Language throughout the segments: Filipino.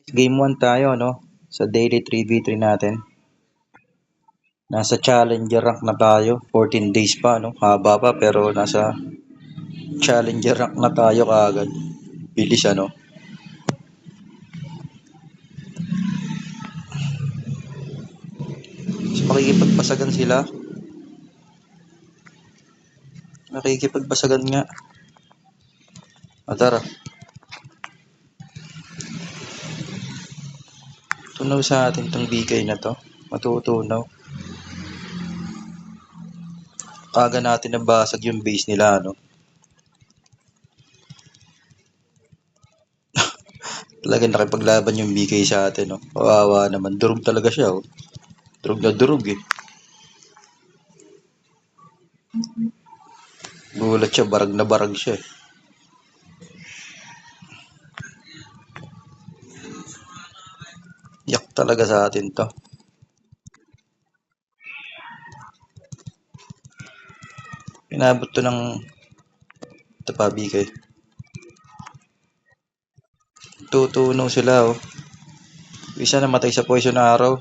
Game 1 tayo, no? Sa daily 3v3 natin. Nasa challenger rank na tayo. 14 days pa, no? Haba pa, pero nasa challenger rank na tayo kaagad. Bilis, ano? So, makikipagpasagan sila. Nakikipagpasagan nga. Tara. Tunaw sa atin tong BK na to. Matutunaw. Kaga natin nabasag yung base nila, no? Talagang nakipaglaban yung BK sa atin, no? Kawawa naman. Durog talaga siya, oh. Durog na durog, eh. Gulat siya, barag na barag siya, eh. Yak talaga sa atin to. Pinabot to ng ito pa, BK. Tutunaw sila, oh. Isa namatay sa poison arrow.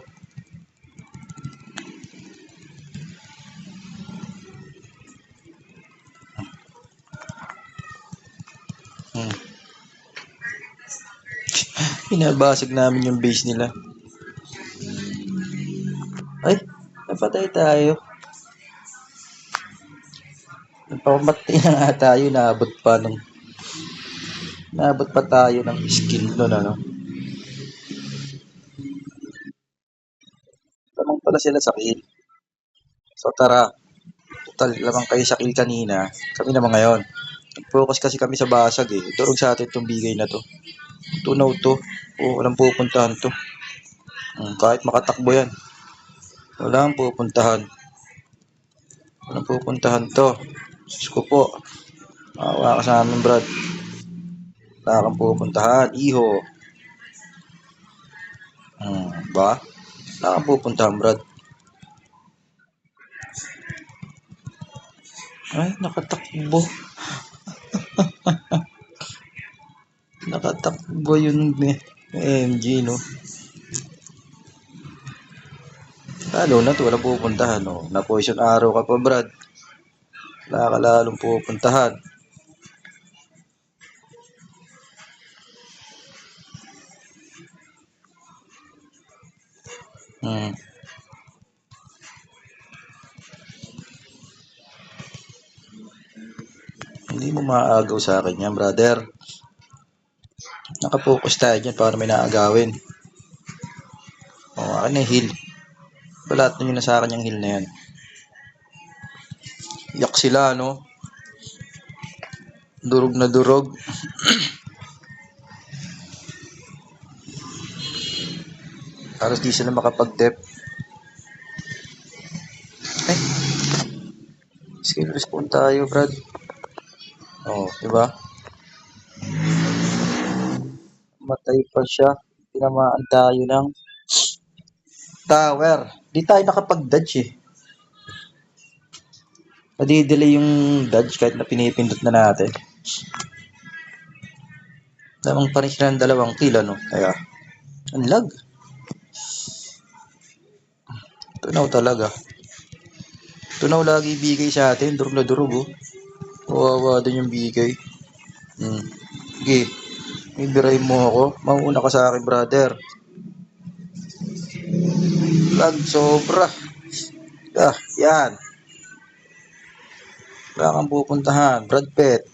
Pinabasag namin yung base nila. Ay, napatay tayo. Napamatay na nga tayo. Naabot pa tayo ng skill nun, ano. Tamang pala sila sa kill. So tara. Total, lamang kayo sa kill kanina. Kami naman ngayon. Focus kasi kami sa basag, eh. Durog sa atin itong bigay na to. Tunaw to. Walang pupuntahan to. Kahit makatakbo yan. Walang pupuntahan. Walang pupuntahan to. Sus ko po. Awa ka sa amin, Brad. Wala kang pupuntahan. Iho. Ba? Wala kang pupuntahan, Brad. Ay, nakatakbo. Nakatakbo yun, MG, no? Lalo na to, walang pupuntahan, no? Na poison arrow ka pa, Brad. Wala ka lalong pupuntahan. Hindi mo maaagaw sa akin yan, brother. Nakapokus tayo dyan para may naagawin. Akin na heal. Lahat nyo na sa akin yung heal na yan. Yak sila, no? Durog na durog. Halos di sila makapag-dep. Ay. Skill respawn tayo, Brad. Diba? Matay pa siya. Tinamaan tayo ng tower. Di tayo nakapag-dodge, eh. Nadidelay yung dodge kahit na pinipindot na natin. Lamang pa rin sila ng 2 kill, ano? Kaya, ang lag. Tunaw talaga. Tunaw lagi bigay sa atin. Durog na durog, oh. Kawawa din yung bigay. Sige. Ibiray mo ako. Mauna ka sa akin, brother. Lag sobra. Yan. Wala kang pupuntahan. Brad Pitt.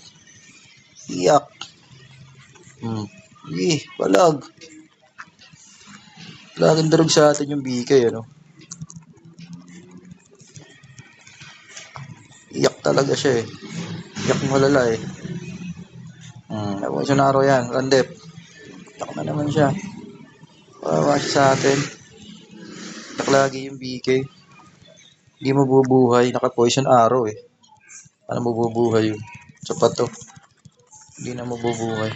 Iyak. Balag. Laging durog sa atin yung BK, ano. Iyak talaga siya, eh. Iyak malala, eh. Poison arrow yan. Randep. Iyak na naman siya. Kawawa siya sa atin. Iyak lagi yung BK. Hindi mabubuhay. Naka-poison arrow, eh. Paano mabubuhay yun? Sapat to. Hindi na mabubuhay.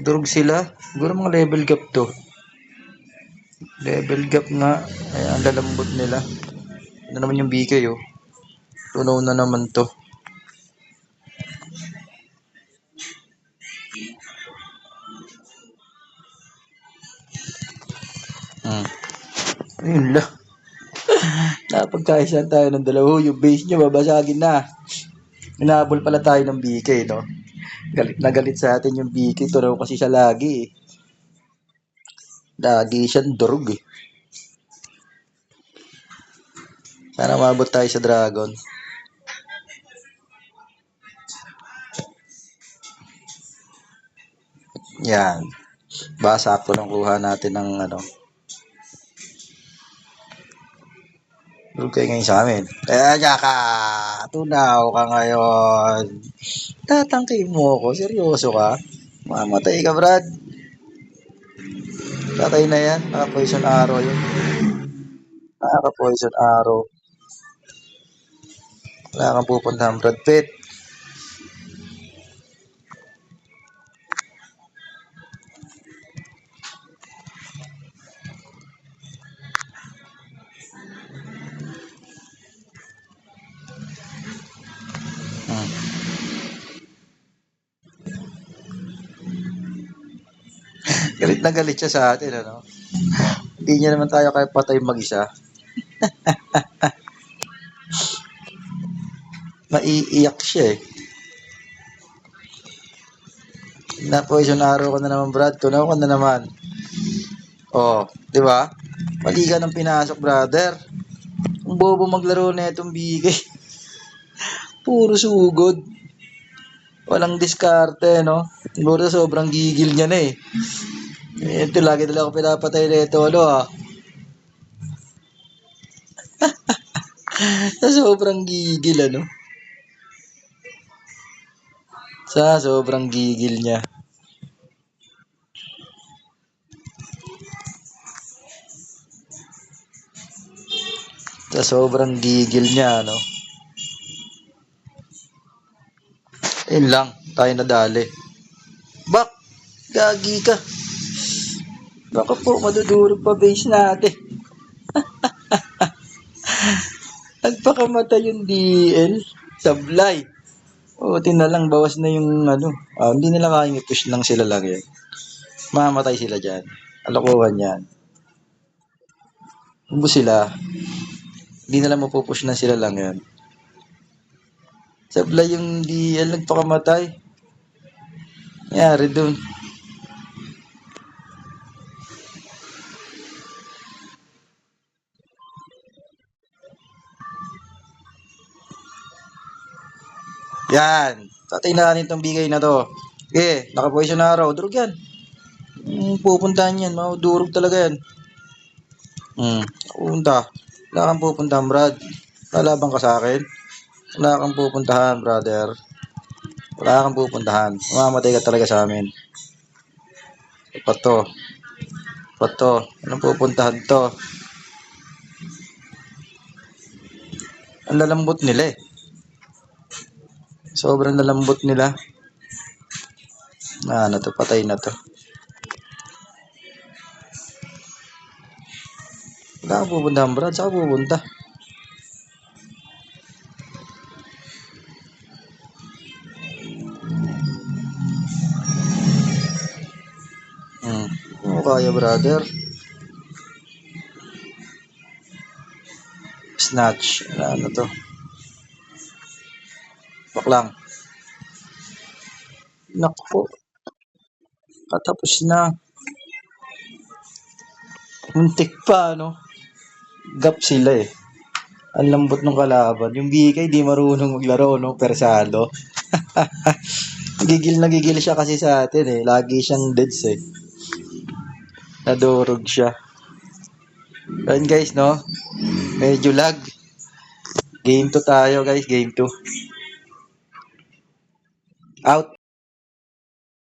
Durog sila. Siguro mga level gap to. Level gap nga. Kaya ang lalambot nila. Ano naman yung BK, oh. Tunaw na naman to. Hmm. Ayun lang. Napagkaisan tayo ng dalawa. Yung base nyo, babasagin na. Inaabol pala tayo ng BK, no? Galit na galit sa atin yung BK. Ito raw kasi siya lagi, eh. Lagi siyang durog, eh. Sana mabot tayo sa Dragon. Yan. Ba, sakto lang kuha natin ng ano. Durog kayo ngayon sa amin. Jaka! Tunaw ka ngayon. Tatangkay mo ako. Seryoso ka? Mamatay ka, Brad. Patay na yan. Naka-poison arrow yun. Naka-poison arrow. Wala kang pupuntahan, Brad Pitt. Hmm. Galit na galit siya sa atin, ano? Hindi niya naman tayo kaya patay mag-isa. Maiiyak siya, eh. Na-poison arrow ka na naman, Brad. Tunaw ka na naman. Oh, di ba? Mali ka ng pinasok, brother. Ang bobo maglaro na itong bigay. Puro sugod. Walang diskarte, no? Siguro sobrang gigil niya na, eh. Ito, lagi nila ako pinapatay na ito, ano, ah. Sa sobrang gigil, ano? Sa sobrang gigil niya. Sa sobrang gigil niya, ano? Yun lang, tayo nadali. Bak! Gagi ka. Baka po madudurog pa base natin. Nagpakamatay yung DL. Sablay. Buti na lang, bawas na yung ano. Hindi nila kayang i-push lang sila lang yan. Mamatay sila dyan. Alokohan yan. Ubus sila. Hindi nila mapupush na sila lang yan. Sablay yung DL nagpakamatay. Nangyari dun. Yan. Tatay na natin itong bigay na to. Okay, naka-poison arrow. Durog yan. Pupuntahan yan. Durog talaga yan. Pupunta. Wala kang pupuntahan, Brad. Lalaban ka sa akin. Wala kang pupuntahan, brother. Wala kang pupuntahan. Mamamatay ka talaga sa amin. Pato. Pato. Anong pupuntahan to? Ang lalambot nila, eh. Sobrang lalambot nila. Ano to? Patay na to. Wala kang pupuntahan, Brad. Saan ka pupunta? Ano kaya, brother? Snatch. Ano to? Baklang. Naku. Katapos na. Muntik pa, ano? Gap sila, eh. Ang lambot ng kalaban. Yung BK di marunong maglaro, no? Persado. Gigil siya kasi sa atin, eh. Lagi siyang deads, eh. Nadurog siya. Ayun, guys, no? Medyo lag. Game 2 tayo, guys. Game 2. Out.